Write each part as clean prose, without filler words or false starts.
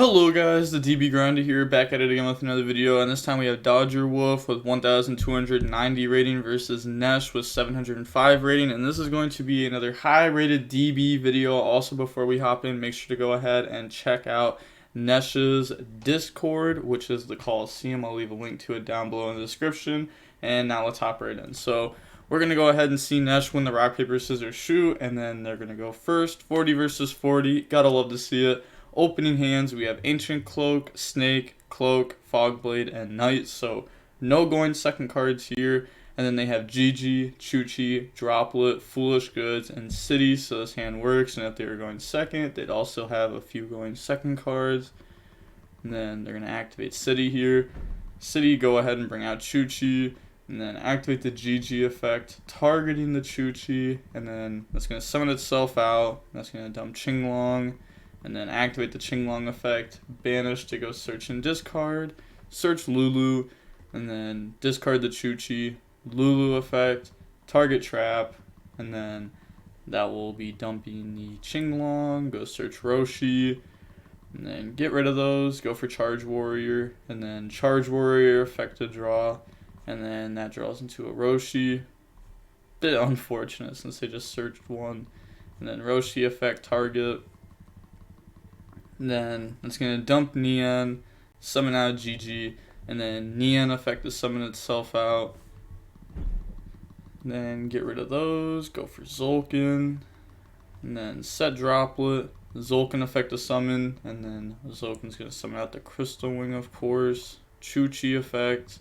Hello guys, the DB Grinder here, back at it again with another video, and this time we have Dodger Wolf with 1,290 rating versus Nesh with 705 rating, and this is going to be another high rated DB video. Also, before we hop in, make sure to go ahead and check out Nesh's Discord, which is the Coliseum. I'll leave a link to it down below in the description, and now let's hop right in. So we're going to go ahead and see Nesh win the rock, paper, scissors, shoot, and then they're going to go first, 40 versus 40, gotta love to see it. Opening hands, we have Ancient Cloak, Snake, Cloak, Fogblade, and Knight. So no going second cards here. And then they have Gigi, Chuchi, Droplet, Foolish Goods, and City. So this hand works. And if they were going second, they'd also have a few going second cards. And then they're going to activate City here. City, go ahead and bring out Chuchi. And then activate the Gigi effect, targeting the Chuchi. And then that's going to summon itself out. That's going to dump Qinglong. And then activate the Qinglong effect, banish to go search and discard, search Lulu, and then discard the Chuchi, Lulu effect, target trap, and then that will be dumping the Qinglong, go search Roshi, and then get rid of those, go for Charge Warrior, and then Charge Warrior effect to draw, and then that draws into a Roshi. Bit unfortunate since they just searched one, and then Roshi effect target. Then it's going to dump Neon, summon out Gigi, and then Neon effect to summon itself out. Then get rid of those, go for Zolkin, and then set Droplet, Zolkin effect to summon, and then Zolkin's going to summon out the Crystal Wing, of course, Chuchi effect,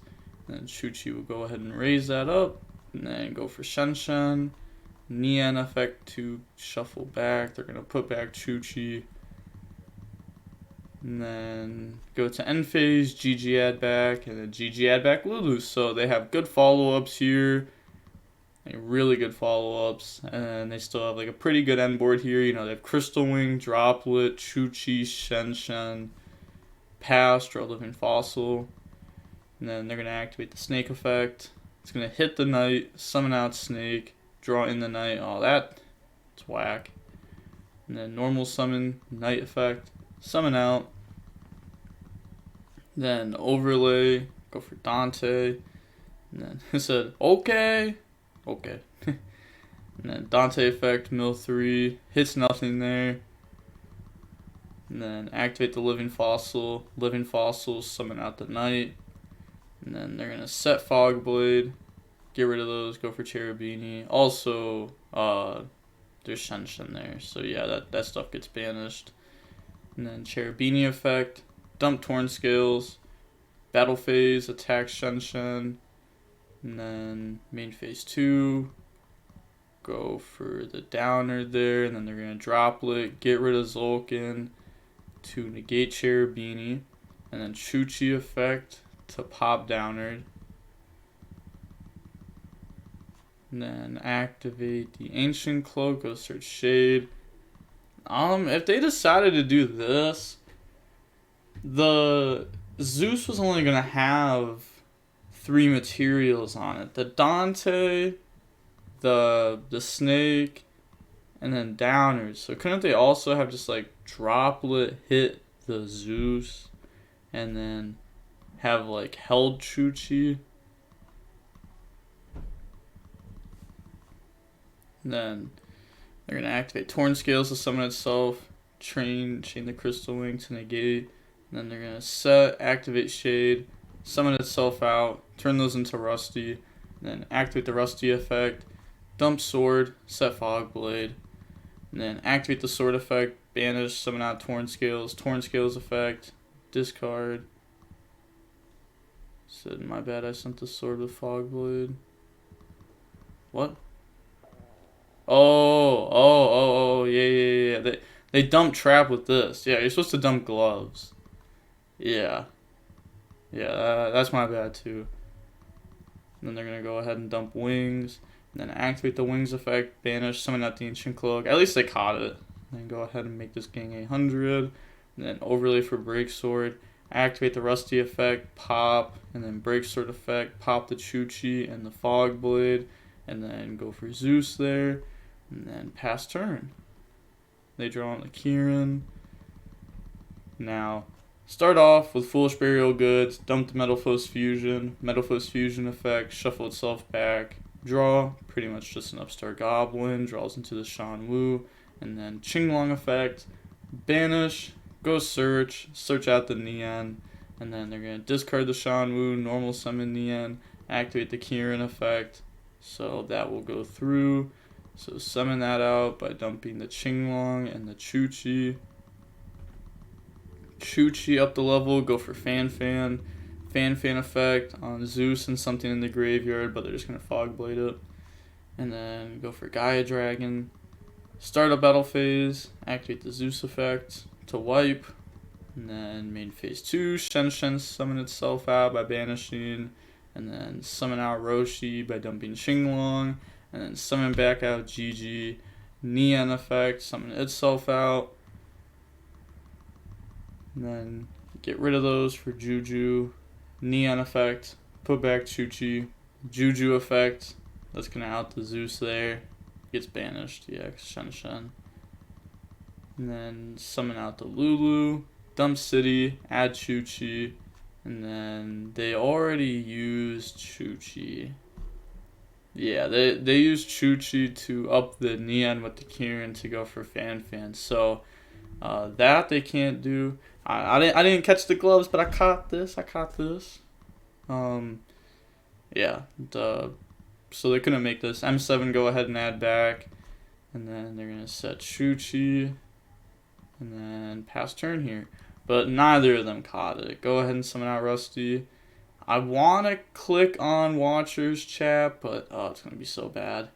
and then Chuchi will go ahead and raise that up, and then go for Shen, Neon effect to shuffle back, they're going to put back Chuchi. And then go to end phase, GG add back, and then GG add back Lulu. So they have good follow-ups here, like really good follow-ups, and they still have like a pretty good end board here. You know, they have Crystal Wing, Droplet, Chuchi, Shen, Pass, draw Living Fossil, and then they're gonna activate the Snake effect. It's gonna hit the Knight, summon out Snake, draw in the Knight. Oh, that's whack. And then normal summon, Knight effect. Summon out, then overlay, go for Dante, and then it said, okay, and then Dante effect, mill 3, hits nothing there, and then activate the Living Fossil, summon out the Knight, and then they're going to set Fogblade, get rid of those, go for Cherubini, also, there's Shen there, so yeah, that stuff gets banished. And then Cherubini effect, dump Torn Scales, battle phase, attack Shen, and then main phase 2, go for the downer there, and then they're going to Droplet, get rid of Zolkin to negate Cherubini, and then Chuchi effect to pop downer, and then activate the Ancient Cloak, go search Shade. If they decided to do this, the Zeus was only gonna have 3 materials on it: the Dante, the Snake, and then downers. So couldn't they also have just like Droplet hit the Zeus, and then have like held Chuchi? And then they're going to activate Torn Scales to summon itself, chain the Crystal Wing to negate, and then they're going to set, activate Shade, summon itself out, turn those into Rusty, and then activate the Rusty effect, dump Sword, set Fogblade, and then activate the Sword effect, banish, summon out Torn Scales effect, discard. Said, my bad, I sent the Sword with Fogblade. What? Oh, yeah. They dump Trap with this. Yeah, you're supposed to dump Gloves. Yeah, that's my bad too. And then they're going to go ahead and dump Wings. And then activate the Wings effect, banish, summon out the Ancient Cloak. At least they caught it. And then go ahead and make this gang 100. And then overlay for Break Sword. Activate the Rusty effect, pop. And then Break Sword effect, pop the Chuchi and the Fogblade. And then go for Zeus there. And then pass turn. They draw on the Kieran. Now, start off with Foolish Burial Goods, dump the Metalphos Fusion effect, shuffle itself back, draw, pretty much just an upstart goblin, draws into the Shan Wu, and then Qinglong effect, banish, go search out the Nian, and then they're going to discard the Shan Wu, normal summon Nian, activate the Kirin effect, so that will go through. So summon that out by dumping the Qinglong and the Chu-Chi. Chu-Chi up the level, go for Fan effect on Zeus and something in the graveyard, but they're just going to Fog Blade it. And then go for Gaia Dragon. Start a battle phase, activate the Zeus effect to wipe. And then main phase 2, Shen summon itself out by banishing. And then summon out Roshi by dumping Qinglong. And then summon back out GG. Nian effect, summon itself out. And then get rid of those for Juju. Nian effect, put back Chu-Chi. Juju effect, that's going to out the Zeus there. Gets banished, yeah, Shen. And then summon out the Lulu. Dump City, add Chu-Chi. And then they already used Chu-Chi. Yeah, they used Chu-Chi to up the Nian with the Kirin to go for Fan. So that they can't do. I didn't catch the gloves, but I caught this. Yeah. So they couldn't make this. M7 go ahead and add back. And then they're going to set Chu-Chi. And then pass turn here. But neither of them caught it. Go ahead and summon out Rusty. I want to click on Watcher's chat, but it's going to be so bad.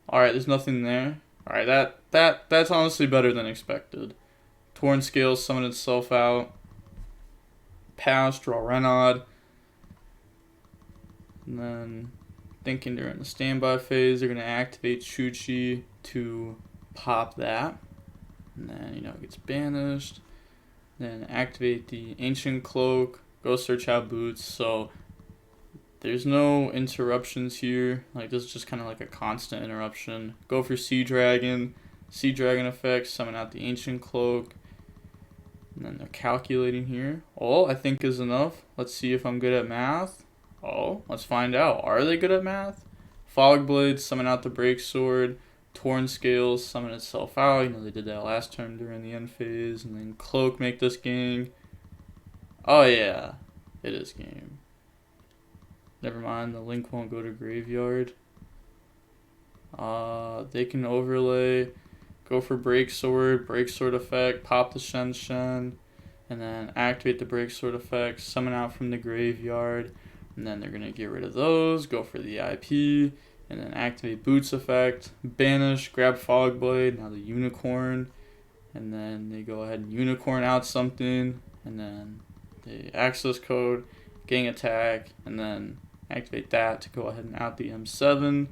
Alright, there's nothing there. Alright, that's honestly better than expected. Torn Scales summon itself out. Pass, draw Renaud. And then thinking during the standby phase, they're going to activate Chu-Chi to pop that. And then, it gets banished. Then activate the Ancient Cloak. Go search out Boots. So there's no interruptions here. Like, this is just kind of like a constant interruption. Go for Sea Dragon effect. Summon out the Ancient Cloak. And then they're calculating here. I think is enough. Let's see if I'm good at math. Let's find out. Are they good at math? Fog Blade, summon out the Break Sword. Torn Scales, summon itself out. They did that last turn during the end phase. And then Cloak, make this gang. Oh yeah, it is game. Never mind, the link won't go to graveyard. They can overlay. Go for Break Sword effect, pop the Shen, and then activate the Break Sword effect, summon out from the graveyard, and then they're going to get rid of those, go for the IP, and then activate Boots effect, banish, grab Fog Blade, now the Unicorn, and then they go ahead and Unicorn out something, and then the access code, gang attack, and then activate that to go ahead and out the M7.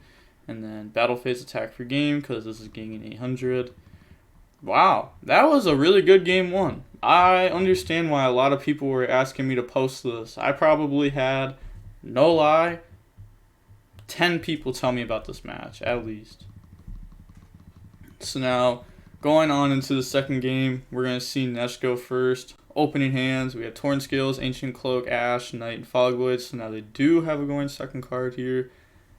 And then battle phase attack for game, because this is ganging 800. Wow, that was a really good game one. I understand why a lot of people were asking me to post this. I probably had, no lie, 10 people tell me about this match, at least. So now, going on into the second game, we're going to see Nesh go first. Opening hands, we have Torn Scales, Ancient Cloak, Ash, Knight, and Fogblade. So now they do have a going second card here.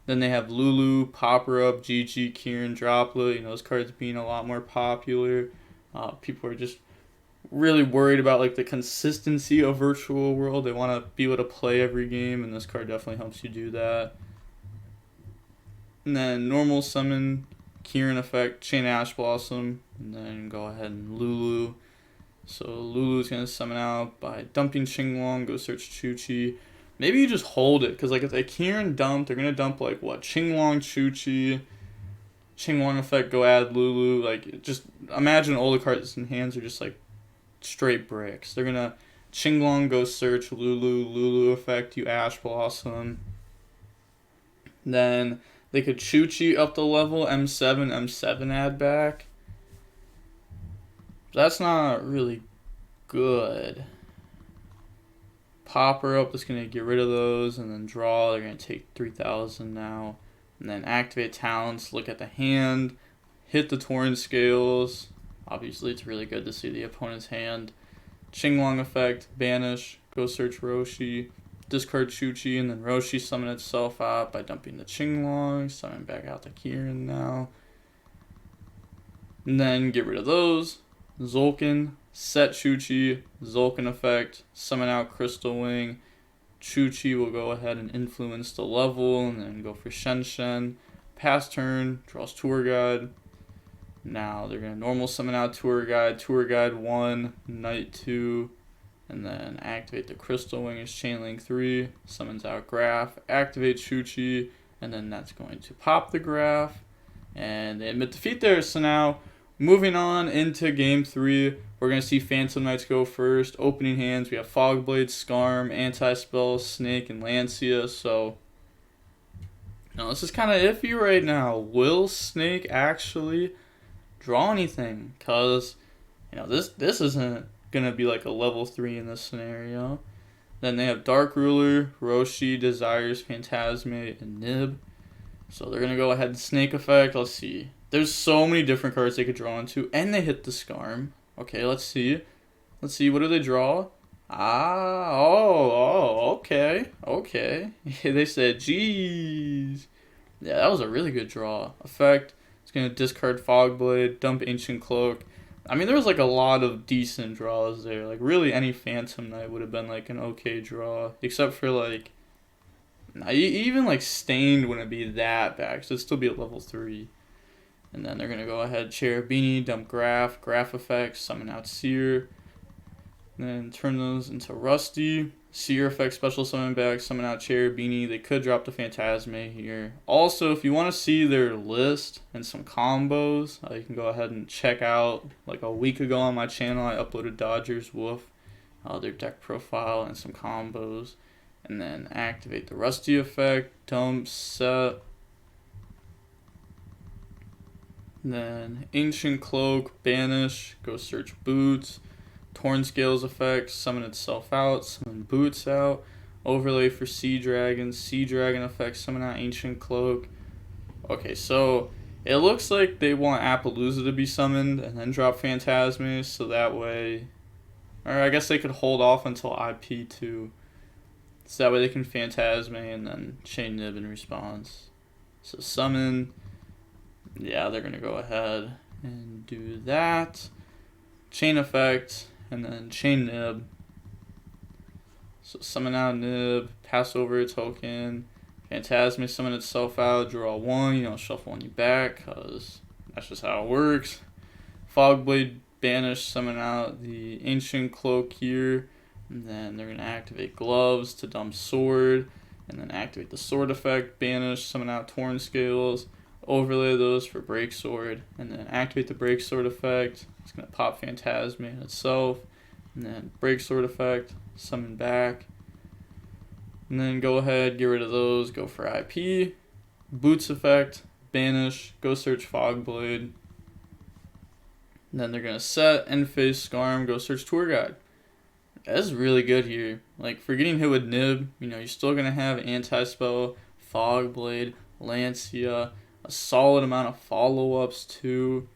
Then they have Lulu, Popper Up, GG, Kirin, Droplet. Those cards being a lot more popular. People are just really worried about like the consistency of Virtual World. They want to be able to play every game, and this card definitely helps you do that. And then normal summon, Kirin effect, Chain Ash Blossom, and then go ahead and Lulu. So Lulu's going to summon out by dumping Qinglong, go search Chu-Chi. Maybe you just hold it, because like if they Kirin dump, they're going to dump like what? Qinglong, Chu-Chi, Qinglong effect, go add Lulu. Like, just imagine all the cards in hands are just like straight bricks. They're going to Qinglong, go search Lulu, Lulu effect, you Ash Blossom. Then they could Chu-Chi up the level, M7 add back. That's not really good. Popper up is going to get rid of those, and then draw. They're going to take 3,000 now. And then activate talents, look at the hand, hit the Torn Scales. Obviously, it's really good to see the opponent's hand. Qinglong effect, banish, go search Roshi, discard Chuchi, and then Roshi summon itself out by dumping the Qinglong, summon back out the Kieran now. And then get rid of those. Zolkin, set Chuchi, Zolkin effect, summon out Crystal Wing. Chuchi will go ahead and influence the level, and then go for Shen. Pass turn, draws Tour Guide. Now they're going to normal summon out Tour Guide 1, Knight 2, and then activate the Crystal Wing as Chainlink 3, summons out Graph, activate Chuchi, and then that's going to pop the Graph, and they admit defeat there. So now, moving on into Game 3, we're going to see Phantom Knights go first. Opening hands, we have Fogblade, Skarm, Anti-Spell, Snake, and Lancia, so now this is kind of iffy right now. Will Snake actually draw anything? Because, you know, this isn't going to be like a level 3 in this scenario. Then they have Dark Ruler, Roshi, Desires, Phantasmate, and Nib. So they're going to go ahead and Snake effect. Let's see. There's so many different cards they could draw into, and they hit the Skarm. Okay, let's see. Let's see, what do they draw? Okay. They said, geez. Yeah, that was a really good draw. Effect, it's going to discard Fogblade, dump Ancient Cloak. I mean, there was like a lot of decent draws there. Like, really, any Phantom Knight would have been like an okay draw. Except for like, even like Stained wouldn't be that bad, because it'd still be at level 3. And then they're going to go ahead, Cherubini, dump Graph effects, summon out Seer. And then turn those into Rusty. Seer effect, special summon back, summon out Cherubini. They could drop the Phantasme here. Also, if you want to see their list and some combos, you can go ahead and check out, like a week ago on my channel, I uploaded Dodger's Wolf, their deck profile and some combos. And then activate the Rusty effect, dump, set. Then Ancient Cloak, banish, go search Boots. Torn Scales effect, summon itself out, summon Boots out. Overlay for Sea Dragon effect, summon out Ancient Cloak. Okay, so it looks like they want Appaloosa to be summoned and then drop Phantasme, so that way, or I guess they could hold off until IP2. So that way they can Phantasme and then Chain Nib in response. So summon, yeah, they're going to go ahead and do that. Chain effect, and then Chain Nib. So summon out Nib, pass over a token, Phantasme, summon itself out, draw 1, you don't shuffle any back, because that's just how it works. Fogblade, banish, summon out the Ancient Cloak here, and then they're going to activate Gloves to dump Sword, and then activate the Sword effect, banish, summon out Torn Scales, overlay those for Break Sword, and then activate the Break Sword effect. It's going to pop Phantasme in itself, and then Break Sword effect, summon back, and then go ahead, get rid of those, go for IP, Boots effect, banish, go search Fogblade, and then they're going to set, end phase Skarm, go search Tour Guide. That's really good here. Like, for getting hit with Nib, you know, you're still going to have Anti-Spell, Fogblade, Lancia, a solid amount of follow-ups too.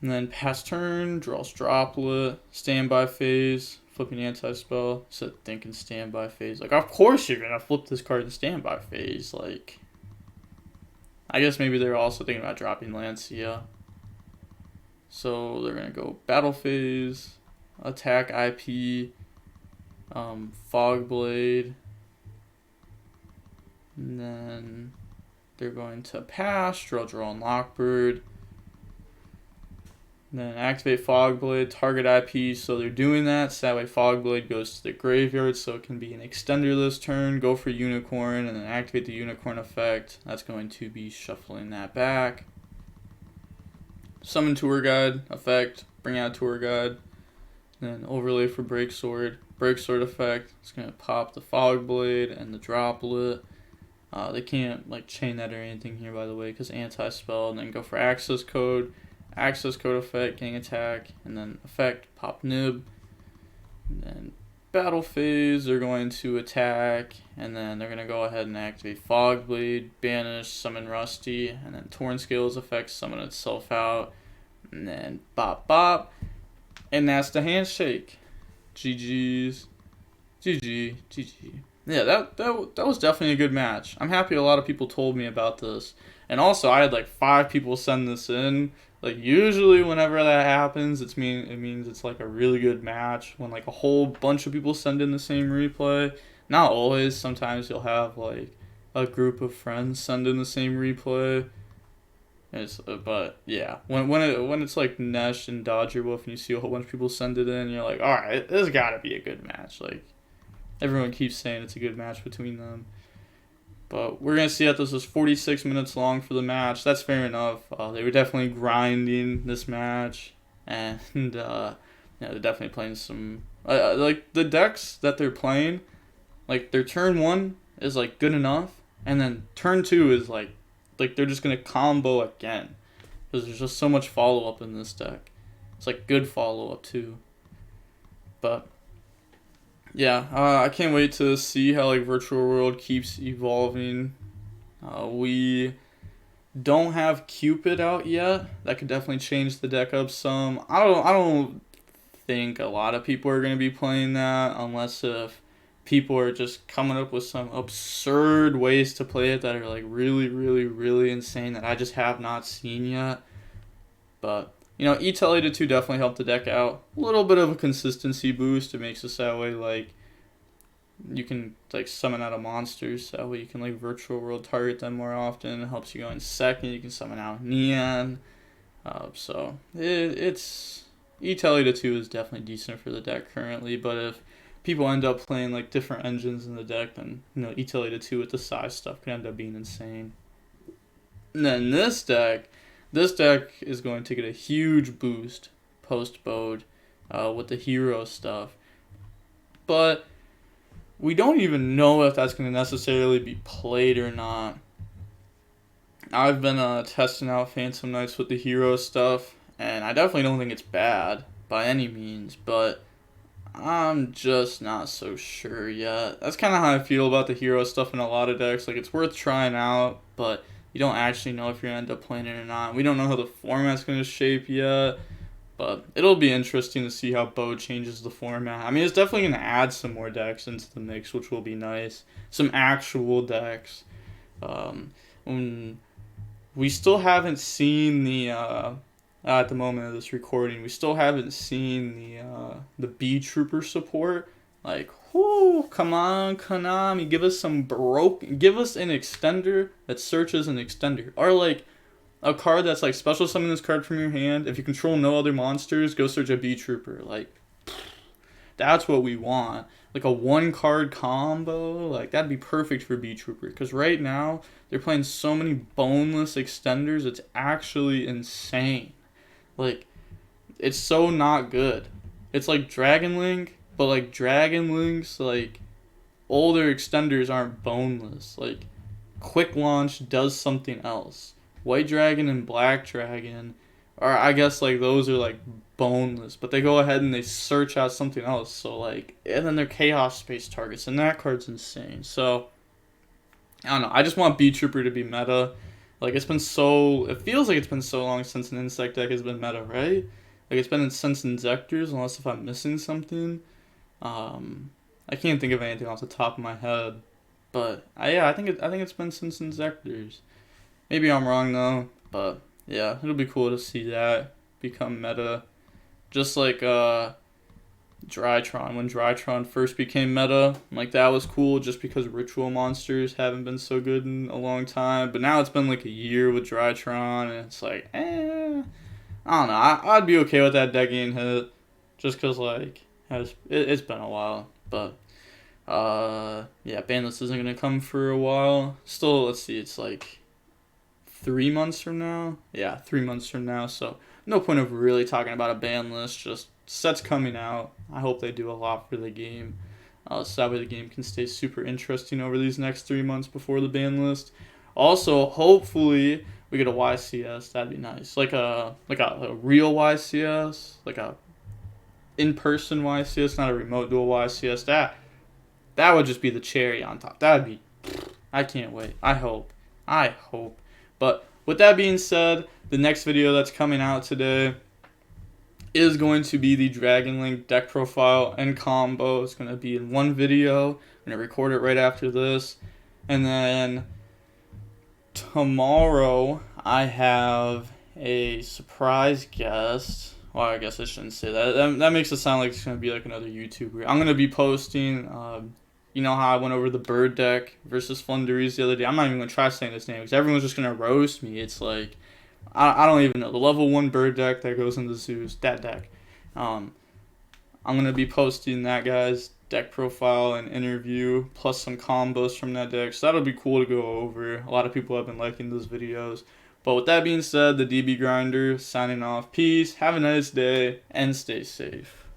And then pass turn, draws Droplet, standby phase, flipping Anti-Spell, set thinking standby phase. Like, of course you're going to flip this card in standby phase. Like, I guess maybe they're also thinking about dropping Lancia. So they're going to go battle phase, attack IP, Fogblade, and then they're going to pass, draw and Lockbird, and then activate Fogblade, target IP, so they're doing that, so that way Fogblade goes to the graveyard, so it can be an extender this turn, go for Unicorn, and then activate the Unicorn effect. That's going to be shuffling that back. Summon Tour Guide effect, bring out Tour Guide, then overlay for Break Sword effect. It's going to pop the Fogblade and the Droplet. They can't like chain that or anything here, by the way, because Anti-Spell, and then go for Access Code effect, gang attack, and then effect, pop Nib. And then battle phase, they're going to attack, and then they're going to go ahead and activate Fogblade, banish, summon Rusty, and then Torn Scales effect, summon itself out, and then bop. And that's the handshake. GG's. GG. Yeah, that was definitely a good match. I'm happy a lot of people told me about this. And also, I had like 5 people send this in. Like, usually whenever that happens, it means it's like a really good match. When like a whole bunch of people send in the same replay. Not always. Sometimes you'll have like a group of friends send in the same replay. But yeah, when it's like Nesh and Dodger Wolf and you see a whole bunch of people send it in, you're like, all right, this has got to be a good match. Like, everyone keeps saying it's a good match between them. But we're going to see that this was 46 minutes long for the match. That's fair enough. They were definitely grinding this match. And, yeah, they're definitely playing some... like, the decks that they're playing, like, their turn 1 is, like, good enough. And then turn 2 is, like they're just going to combo again. Because there's just so much follow-up in this deck. It's, like, good follow-up, too. But... yeah, I can't wait to see how like Virtual World keeps evolving. We don't have Cupid out yet. That could definitely change the deck up some. I don't think a lot of people are gonna be playing that unless if people are just coming up with some absurd ways to play it that are like really insane that I just have not seen yet. But you know, Etallated 2 definitely helped the deck out. A little bit of a consistency boost. It makes it so that way, like, you can, like, summon out of monsters. So that way you can, like, Virtual World target them more often. It helps you go in second. You can summon out Neon. So, it's... Etallated 2 is definitely decent for the deck currently. But if people end up playing, like, different engines in the deck, then, you know, Etallated 2 with the size stuff can end up being insane. And then this deck is going to get a huge boost post-Bode with the hero stuff. But we don't even know if that's going to necessarily be played or not. I've been testing out Phantom Knights with the hero stuff, and I definitely don't think it's bad by any means, but I'm just not so sure yet. That's kind of how I feel about the hero stuff in a lot of decks. Like, it's worth trying out, but you don't actually know if you're going to end up playing it or not. We don't know how the format's going to shape yet, but it'll be interesting to see how Bode changes the format. I mean, it's definitely going to add some more decks into the mix, which will be nice. Some actual decks. We still haven't seen the, at the moment of this recording, we still haven't seen the B Trooper support. Like, whoo, come on, Konami, give us an extender that searches an extender. Or, like, a card that's, like, special summon this card from your hand. If you control no other monsters, go search a B Trooper. Like, that's what we want. Like, a 1-card combo, like, that'd be perfect for B Trooper. Because right now, they're playing so many boneless extenders, it's actually insane. Like, it's so not good. It's like Dragon Link, but like Dragon Link's like older extenders aren't boneless. Like, Quick Launch does something else. White Dragon and Black Dragon are, I guess, like, those are like boneless, but they go ahead and they search out something else. So like, and then they're Chaos Space targets, and that card's insane. So I don't know. I just want B Trooper to be meta. Like, it feels like it's been so long since an insect deck has been meta, right? Like, it's been since Inzectors, unless if I'm missing something. I can't think of anything off the top of my head, but I think it's been since Inzectors. Maybe I'm wrong though, but yeah, it'll be cool to see that become meta. Just like Drytron, when Drytron first became meta, like, that was cool just because ritual monsters haven't been so good in a long time. But now it's been like a year with Drytron, and it's like, I don't know. I'd be okay with that deck getting hit, just because, like, it's been a while. But yeah, Banlist isn't gonna come for a while. Still, let's see, it's like 3 months from now. Yeah, 3 months from now. So no point of really talking about a ban list. Just sets coming out. I hope they do a lot for the game, so that way the game can stay super interesting over these next 3 months before the ban list. Also, hopefully we get a YCS. That'd be nice, like a real YCS, like a in-person YCS, not a remote dual YCS. That would just be the cherry on top. That'd be, I can't wait. I hope. But with that being said, the next video that's coming out today is going to be the Dragon Link deck profile and combo. It's going to be in one video. I'm going to record it right after this. And then tomorrow I have a surprise guest. Well, I guess I shouldn't say that. That makes it sound like it's going to be like another YouTuber. I'm going to be posting, you know how I went over the bird deck versus Flunderies the other day? I'm not even going to try saying this name because everyone's just going to roast me. It's like, I don't even know. The level 1 bird deck that goes into zoos, that deck. I'm going to be posting that guy's deck profile and interview, plus some combos from that deck. So that'll be cool to go over. A lot of people have been liking those videos. But with that being said, the DB Grinder signing off. Peace, have a nice day, and stay safe.